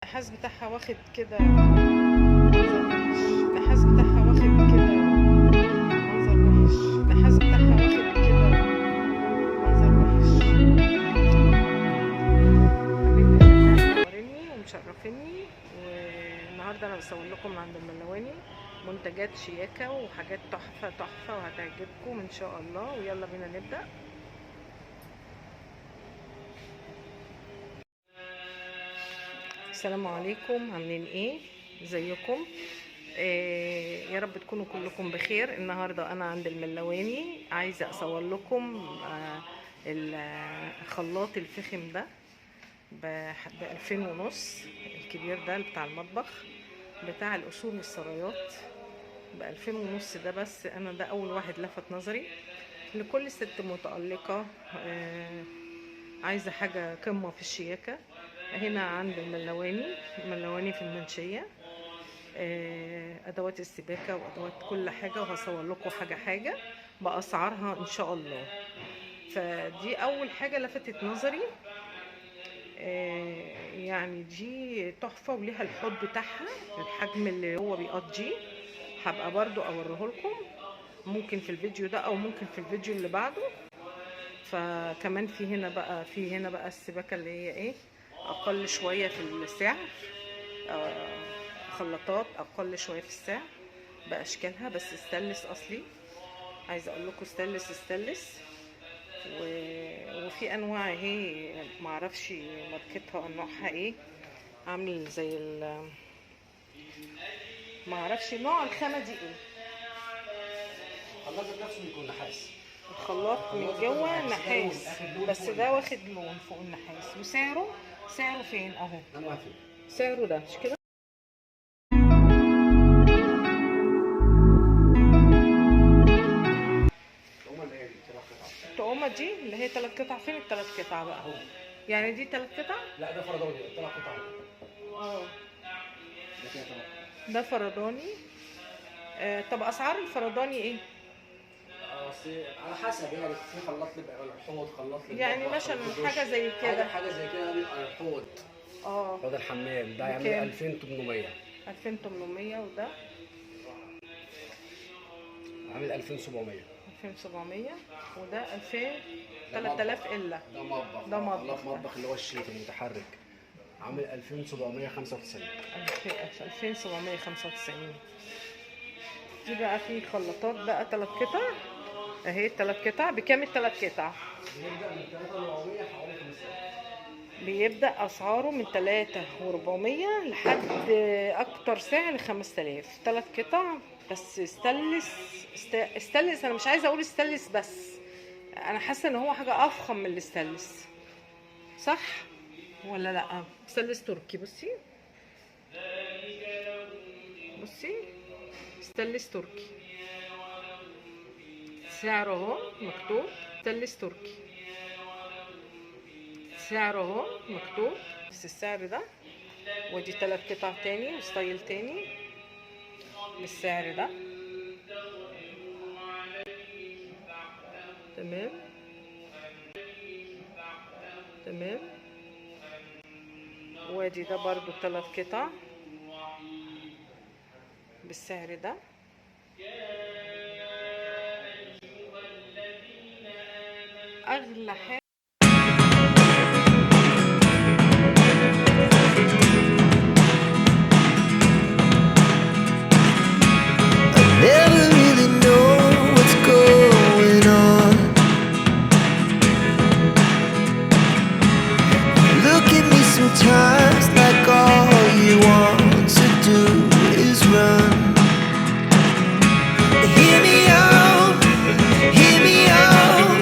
النحاس بتاعها واخد كده منظر وحش. النحاس بتاعها واخد كده منظر وحش. النحاس بتاعها واخد كده منظر وحش. حبيبي منوريني ومشرفيني، والنهارده انا بصور لكم من عند الملواني منتجات شياكه وحاجات تحفه تحفه وهتعجبكم ان شاء الله. ويلا بينا نبدأ. السلام عليكم، عاملين ايه؟ ازيكم؟ يا رب تكونوا كلكم بخير. النهارده انا عند الملواني عايزه اصور لكم الخلاط الفخم ده ب2000 ونص، الكبير ده بتاع المطبخ بتاع الاصول والسرايات ب2000 ونص ده. بس انا ده اول واحد لفت نظري لكل ست متألقة عايزه حاجه قمه في الشياكه. هنا عند الملواني في المنشيه، ادوات السباكه وادوات كل حاجه، وهصور لكم حاجه حاجه باسعارها ان شاء الله. فدي اول حاجه لفتت نظري، يعني دي تحفه وليها الحوض بتاعها الحجم اللي هو بيقضي. هبقى برضو اوريه لكم، ممكن في الفيديو ده او ممكن في الفيديو اللي بعده. فكمان في هنا بقى السباكه اللي هي ايه، اقل شويه في السعر، خلاطات اقل شويه في السعر باشكالها، بس استانلس اصلي. عايزه اقول لكم استانلس وفي انواع اهي معرفش ماركتها نوعها ايه، عامل زي معرفش نوع الخامه دي ايه. الخلاط نفسه بيكون نحاس، الخلاط من جوه نحاس، بس ده واخد لون فوق النحاس. وسعره فين اهو؟ سعره ده مش كده؟ التقومه دي اللي هي 3 قطع. فين ال3 قطع بقى؟ يعني دي 3 قطع؟ لا ده فرداني 3 قطع. ده فرداني. طب اسعار الفرداني ايه؟ على حسب، يعني في خلاط بيبقى الحوض، خلاط يعني مثلا حاجه زي كده بيبقى الحوض. حوض الحمام ده يعمل 2800. 2800. وده عامل 2700. 2700. وده 2000 3000 الا. ده مطبخ اللي هو الشيك المتحرك، عامل 2795. 2795. دي بقى في خلاطات بقى 3 قطع اهي. 3 قطع بكام؟ ال3 قطع بيبدأ اسعاره من 3400 لحد اكتر سعر 5000. 3 قطع بس استانلس. انا مش عايزه اقول استانلس، بس انا حاسه ان هو حاجه افخم من الاستانلس، صح ولا لا؟ استانلس تركي. بصي استانلس تركي، سعره اهو مكتوب استانلس تركي، سعره اهو مكتوب بس السعر ده. ودي 3 قطع تاني وستايل تاني بالسعر ده. تمام. وادي ده برضو 3 قطع بالسعر ده. اغلى حاجه Never really know what's going on. Look at me sometimes like all you want to do is run. Hear me out, hear me out.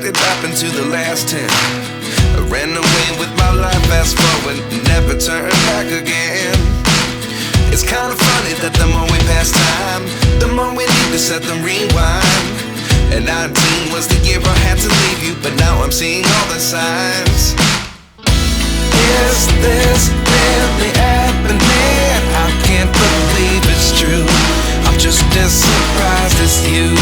did happen to the last 10? I ran away with my life, fast forward, never turn back again. It's kind of funny that the more we pass time, the more we need to set them rewind. And 19 was the year I had to leave you, but now I'm seeing all the signs. Is this really happening? I can't believe it's true. I'm just as surprised as you.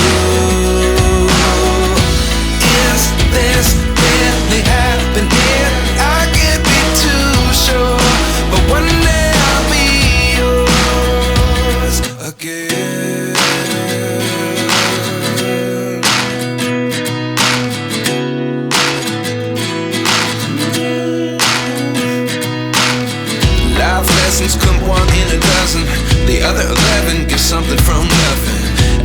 Is this really happening? I can't be too sure, but one day I'll be yours again. Life lessons come one in a dozen. The other 11 give something from nothing.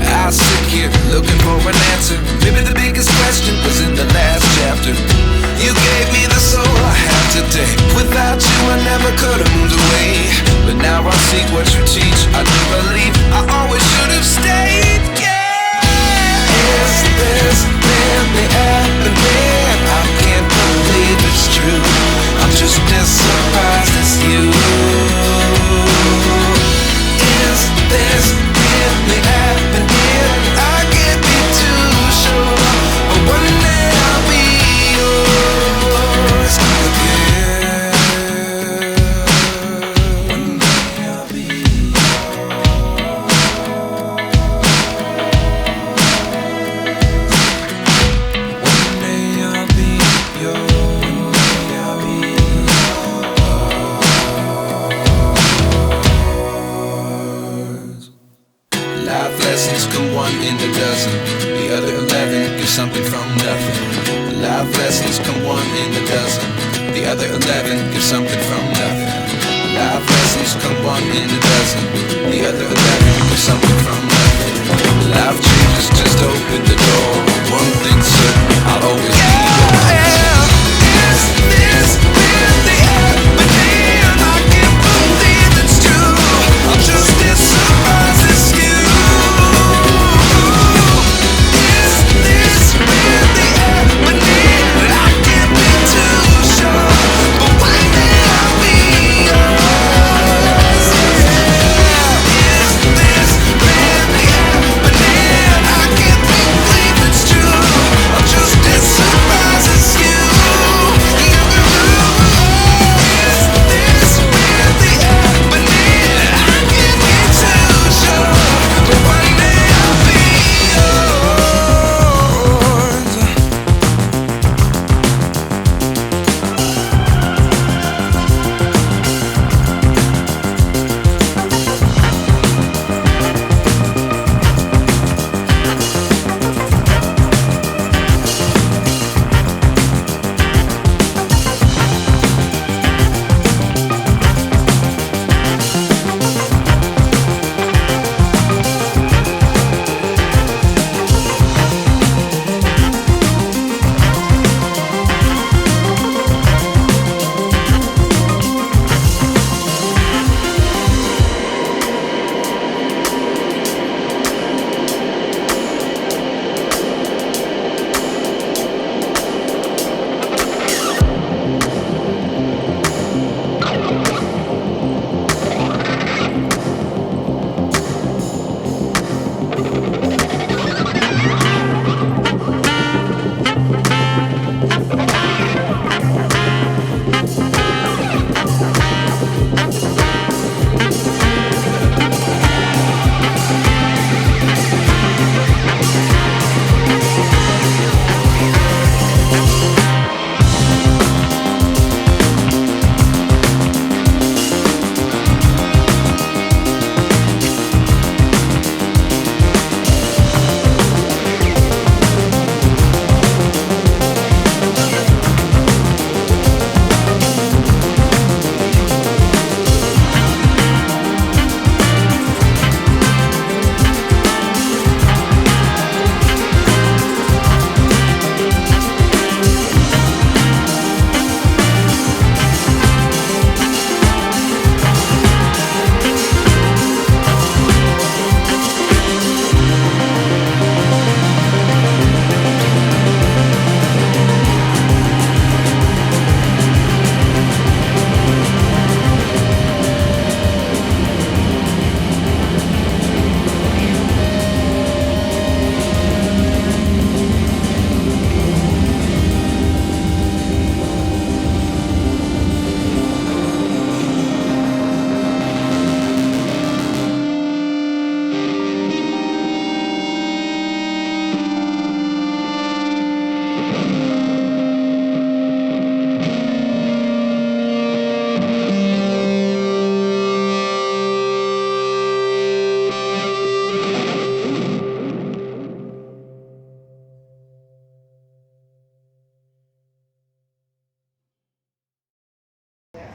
I sit here looking for an answer. Maybe the biggest question was in the last chapter. You gave me the soul I have today. Without you I never could have moved away. But now I see what you teach. I do believe I always should have stayed. Yeah. Is this really happening? I can't believe it's true. I'm just as surprised as you. Is this really happening? I can't be too sure, but one day I'll be yours again. One day I'll be yours. One day I'll be yours. One day I'll be yours. Life lessons come one in a dozen. The other 11 give something from nothing. Life lessons come one in a dozen. The other 11 give something from nothing. Life lessons come one in a dozen. The other 11 give something from nothing. Life changes, just open the door. One thing's certain, I'll always be yours. Is this really happening? I can't believe it's true. I'm just as surprised as you. Is this really happening? I can't be too sure, but one day I'll be yours. Is this really happening? I can't believe it's true. I'm just as surprised.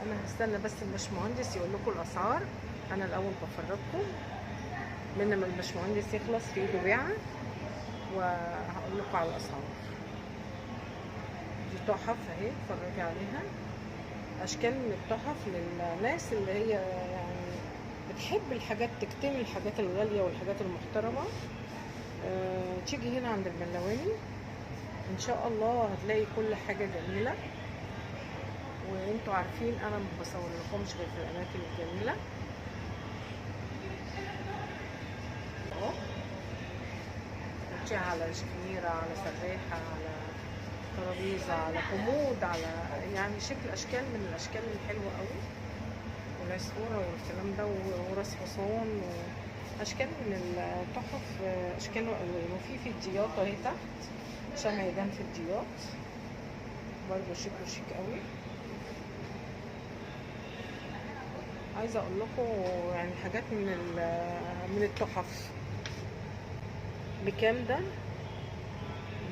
انا هستنى بس الباشمهندس يقول لكم الاسعار. انا الاول بفرجكم من ما الباشمهندس يخلص في ايده بيعه وهقول لكم على الاسعار. دي تحف اهي، اتفرجي عليها. اشكال من التحف للناس اللي هي يعني بتحب الحاجات، تكتني الحاجات الغاليه والحاجات المحترمه. تيجي هنا عند الملواني ان شاء الله هتلاقي كل حاجه جميله. وانتوا عارفين انا ما بصور لكمش غير في الاماكن الجميله. اهو تمشيها على شفنيره، على سراحه، على ترابيزه، على كومود، على يعني شكل اشكال من الاشكال الحلوه قوي، والعصفوره والكلام ده، وراس حصان، واشكال من التحف اشكال والوان. وفي الدياط اهي تحت شمع يدان في الدياط برضه شيك وشيك قوي. عايزه اقول لكم يعني حاجات من التحف. بكام ده؟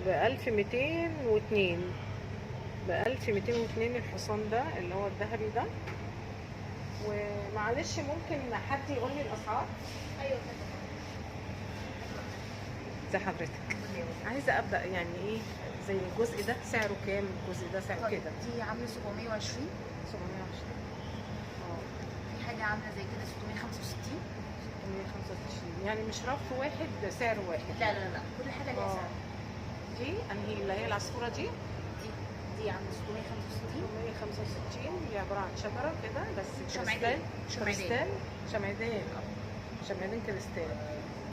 ب1202. ب1202 الحصان ده اللي هو الذهبي ده. ومعلش ممكن حد يقول لي الاسعار؟ ايوه زي حضرتك. عايزه ابدا يعني ايه زي الجزء ده سعره كام، الجزء ده سعره كده؟ دي عامله 720. 720. في حاجه عامله زي كده 665. 665 يعني مش رف واحد سعر واحد. لا لا لا، كل حاجه ليها سعر. دي انهي اللي هي العصفوره دي؟ دي عامله 665. 665 دي عباره عن شجره كده بس شمعدان. كريستال. شمعدان. شمعدان كريستال.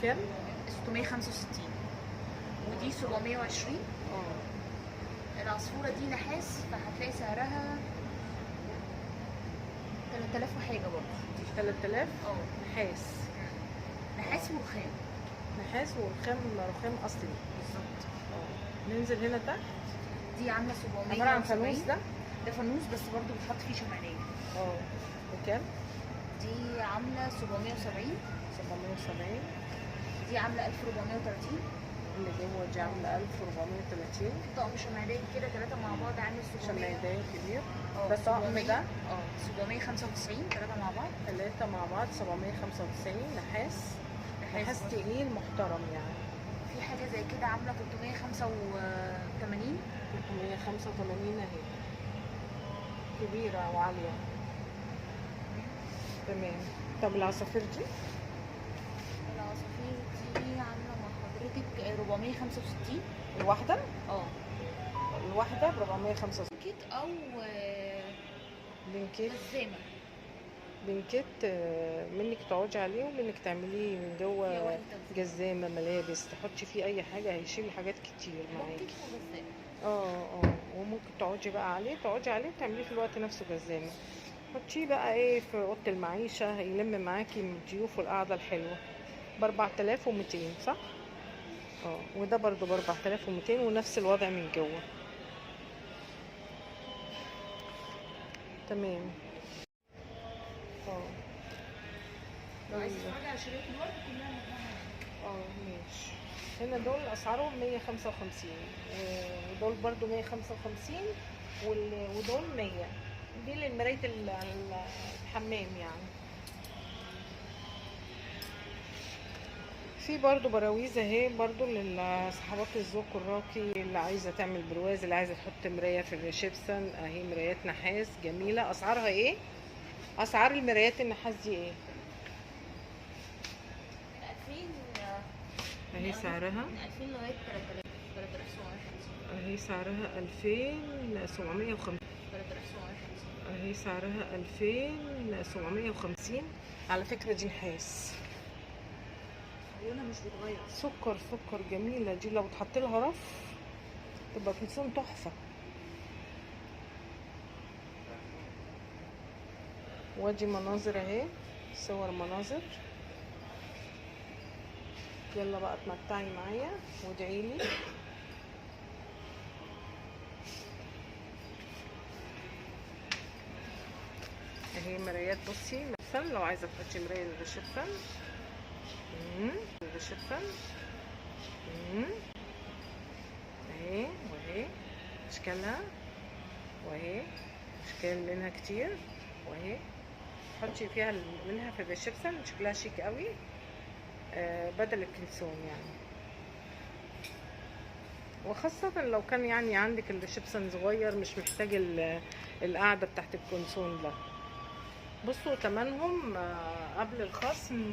كام؟ 665. ودي 720. العصفوره دي نحاس فهتلاقي سعرها 3000 وحاجه برضه. دي 3000. نحاس. نحاس ورخام. نحاس ورخام، رخام اصلي. بالظبط. ننزل هنا تحت. دي عامله 700. عباره عن فانوس ده؟ ده فانوس بس برضه بتحط فيه شمعدان. بكام؟ دي عامله 770. 770. دي عامله 1430. اللي جوه دي عامله 1430. طقم شمعدان كده 3 مع بعض عامل 700. شمعدان كبير. ده الطقم ده 795 3 مع بعض. 3 مع بعض 795. نحاس تقيل محترم يعني. في حاجه زي كده عامله 385. 385 اهي، كبيره وعاليه. تمام. طب العصافير دي؟ العصافير دي عامله مع حضرتك 465. الواحده؟ الواحده ب 465. بنكت او بنكت. جزامه. بنكت منك تقعدي عليه ومنك تعمليه من جوه جزامه، ملابس، تحطي فيه اي حاجه هيشيل حاجات كتير معاكي. وممكن تقعدي بقى عليه، تعمليه في الوقت نفسه جزامه. حطيه بقى ايه في اوضه المعيشه، هيلم معاكي من الضيوف والقعده الحلوه. ب 4200 صح؟ وده برضو ب 4200 ونفس الوضع من جوه. تمام. عايزه حاجه على شريط الورد كلها مجموعه. ماشي. هنا دول اسعارهم 155 ودول برضو 155 ودول 100. دي للمرايه الحمام يعني. في برضو براويز اهي برضو لصحابات الذوق الراقي، اللي عايزه تعمل برواز، اللي عايزه تحط مرايه في الريسبشن اهي. مرايات نحاس جميله. اسعارها ايه؟ اسعار المرايات النحاس دي ايه؟ اهي سعرها من 2000 لغايه 3000. 3750. اهي سعرها 2750. 3750. اهي سعرها 2750. على فكرة دي نحاس، لونها مش بيتغير. سكر جميلة دي. لو اتحط لها رف تبقى كلسون تحفة. وادي مناظر اهي، صور مناظر. يلا بقى اتمتعي معايا وادعيلي. اهي مرايات. بصي مثلا لو عايزه تحطي مرايه للريسبشن اهي، وهي اشكالها، وهي اشكال منها كتير. واهي تحطي فيها منها في الشيبسن، شكلها شيك قوي بدل الكلسون يعني. وخاصة لو كان يعني عندك الشيبسن صغير مش محتاج القعدة بتاعت الكلسون ده. بصوا تمنهم قبل الخصم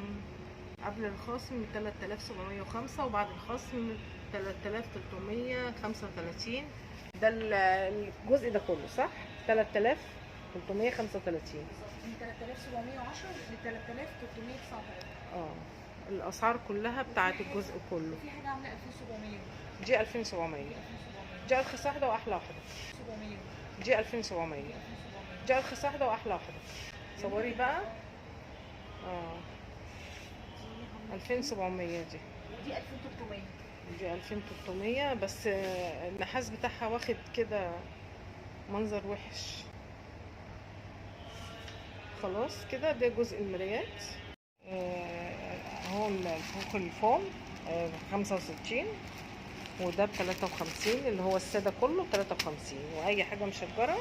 3705 وبعد الخصم 3335. ده الجزء ده كله صح؟ 3335 من 3710 ل 3339. الاسعار كلها بتاعت الجزء كله. في حاجه عامله 2700. دي 2700. دي ارخص واحده واحلى واحده. 700. دي 2700. دي ارخص واحده واحلى واحده. صوري بقى 2700 دي. ودي 2300. دي 2300 بس النحاس بتاعها واخد كده منظر وحش. خلاص كده ده جزء المرايات. اهو الفوق الفوم 65 وده ب53 اللي هو الساده كله ب53 واي حاجه مشجره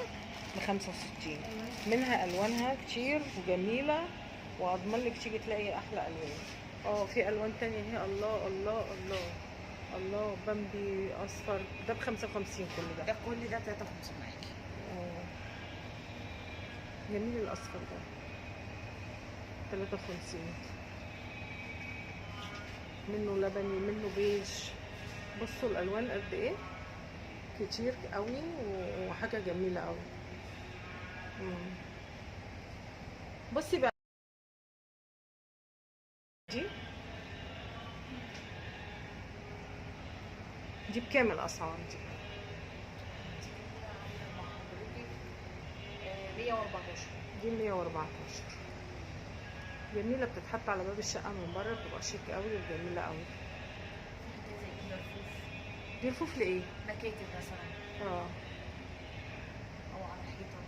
ب65. منها الوانها كتير وجميله واضمن لك تيجي تلاقي احلى الوان. في الوان تانية اهي. الله الله الله الله بامبي اصفر ده ب55 كل ده. ده كل ده 53 معاكي. جميل الاصفر ده 53. منه لبني منه بيج. بصوا الالوان قد ايه كتير قوي وحاجه جميله قوي. بصي بقى دي بكام الاسعار دي؟ 114. دي 114. جميله بتتحط على باب الشقه من بره بتبقى شيك قوي وجميله قوي. دي رفوف لايه؟ مكاتب مثلا او على الحيطه.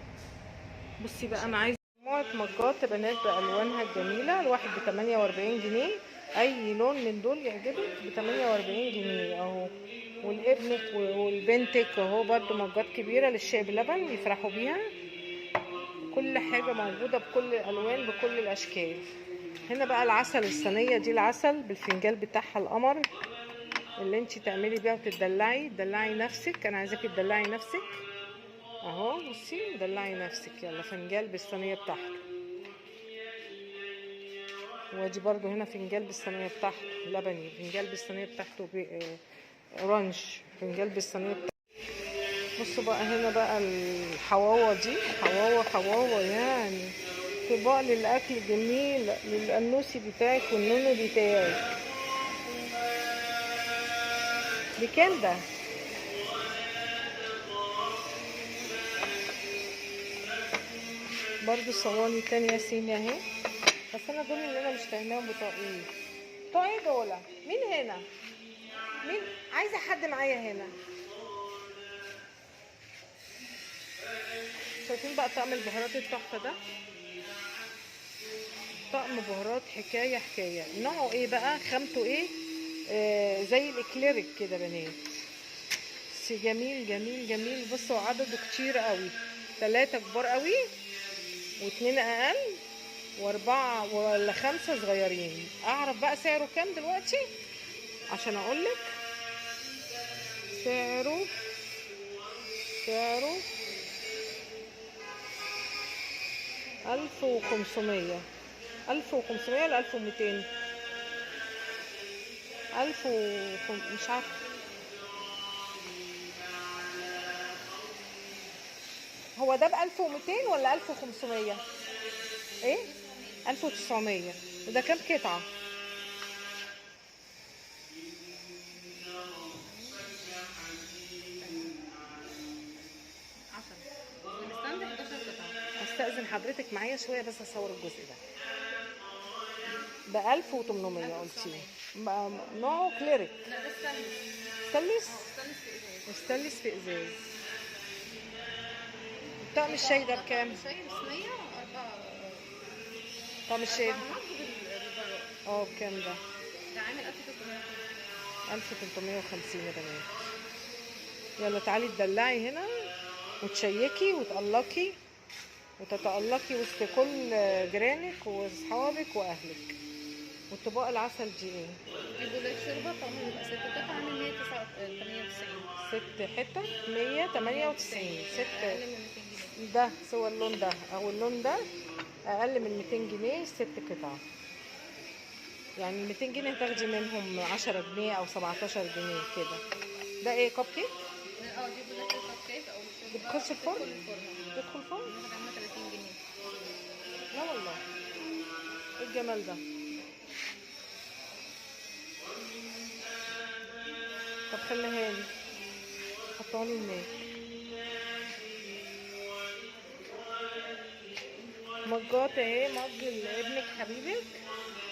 بصي بقى انا عايزه مجموعه مجات بنات بالوانها الجميله. الواحد ب 48 جنيه. اي لون من دول يعجبك ب 48 جنيه اهو. والابنك والبنتك اهو برده مجات كبيره للشاي بلبن يفرحوا بيها. كل حاجه موجوده بكل الالوان بكل الاشكال. هنا بقى العسل الصينيه دي العسل بالفنجان بتاعها القمر اللي انت تعملي بيها وتدلعي نفسك. انا عايزاكي تدلعي نفسك اهو. بصي دلعي نفسك. يلا فنجان بالصينيه بتاعته. ودي برضو هنا فنجان بالصينيه بتاعته لبني. فنجان بالصينيه بتاعته اورانج. فنجان بالصينيه بتاعته. بصوا بقى هنا بقى الحواوه دي حواوه يعني طباق للاكل جميل للانوسي بتاعك والنونو بتاعك. بكام ده؟ برضو صواني تانية صينية اهي. بس انا دول اللي انا مش فاهماهم بتوع ايه دول. مين هنا؟ مين عايزه حد معايا هنا؟ شايفين بقى طقم البهارات التحفه ده؟ طقم بهارات حكايه. نوعه ايه بقى؟ خامته ايه؟ زي الاكليريك كده بنات. بس جميل. بصوا عدده كتير قوي. 3 كبار قوي و2 اقل و4 ولا 5 صغيرين. اعرف بقى سعره كام دلوقتي عشان اقولك سعره 1500 ولا 1200 مش عارفه. هو ده ب 1200 ولا 1500؟ ايه 1900. وده كام قطعه؟ والستاند 11 قطعه. هستأذن حضرتك معايا شويه بس اصور الجزء ده. ب 1800 قلتي. نوعه كليريك. لا ده ستانلس ستانلس في في ازاز. ازاز. طقم الشاي ده بكام؟ شاي صينيه 4. طقم الشاي ده بالبراد. بكام ده؟ ده عامل 1350. 1350 يا بنات. يلا تعالي تدلعي هنا وتشيكي وتقلقي وتتألقي وسط كل جيرانك واصحابك واهلك. والطباق العسل دي ايه؟ دي بولات شوربه طعمها بيبقى 6 قطع عامل 198. 6 حتت 198. اقل من 200 جنيه. ده سوى اللون ده او اللون ده اقل من 200 جنيه 6 قطع. يعني 200 جنيه هتاخدي منهم 10 جنيه او 17 جنيه كده. ده ايه كب كيك؟ دي بولات الكب كيك او الشوربه. بتخش الفرن؟ تدخل الفرن. تدخل الفرن؟ واحده عامله 30 جنيه. لا والله، ايه الجمال ده؟ طب خليها لي، حطها لي هناك. مجات اهي، مج لابنك حبيبك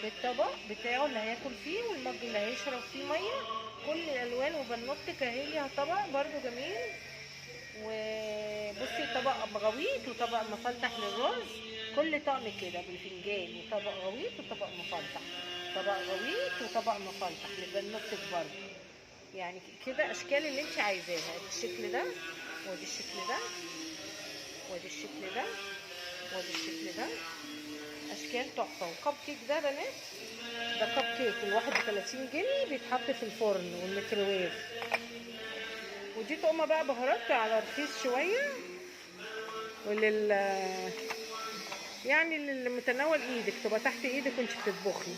بالطبق بتاعه اللي هياكل فيه، والمج اللي هيشرب فيه ميه، كل الالوان. وبنوتك اهي ليها طبق برضو جميل. وبصي طبق غويط وطبق مفلتح للرز، كل طقم كده بالفنجان، وطبق غويط وطبق مفلتح، طبق غويط وطبق مفلتح لبنوتك برضو. يعني كده اشكال اللي انت عايزاها. ادي الشكل ده، وادي الشكل ده، وادي الشكل ده، وادي الشكل ده، اشكال تحفه. وكب كيك ده بنات، ده كب كيك ال 31 جنيه بيتحط في الفرن والميكروويف. ودي طقمه بقى بهارات على رخيص شويه، يعني للمتناول ايدك، تبقى تحت ايدك وانت بتطبخي.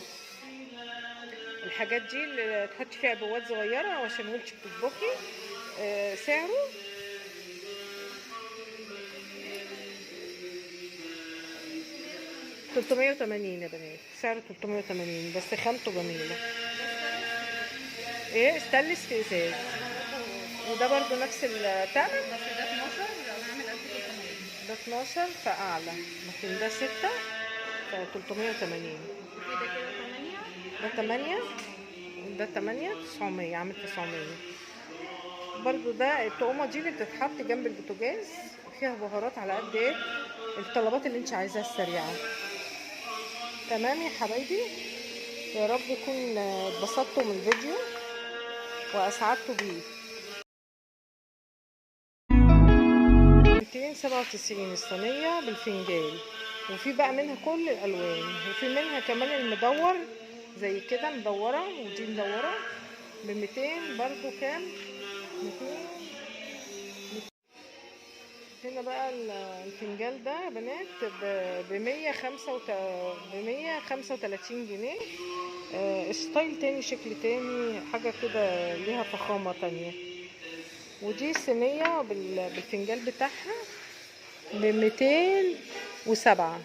الحاجات دي اللي تحطي فيها بوات صغيره عشان وانت بتطبخي. سعره $380 يا بنات، سعره 380 بس خامته جميله. ايه استانلس في ازاز. وده برضو نفس الثمن، بس ده 12 انا عامل 1380. ده 12 فاعلى، لكن ده 6 ف 380. كده 8. ده 8 ده 8 900، عامل 900 برضو. ده الطقمه دي اللي بتتحط جنب البوتاجاز، فيها بهارات على قد ايه الطلبات اللي انت عايزاها السريعه. تمام يا حبايبي، يا رب يكون اتبسطتوا من الفيديو واسعدتوا بيه. 297 الصينيه بالفنجان، وفي بقى منها كل الالوان، وفي منها كمان المدور زي كده مدوره، ودي مدوره ب 200 برضو. كام؟ 200. هنا بقى الفنجان ده يا بنات ب 135 جنيه. ستايل تاني، شكل تاني، حاجة كده ليها فخامة تانية. ودي الصينية بالفنجان بتاعها ب 207.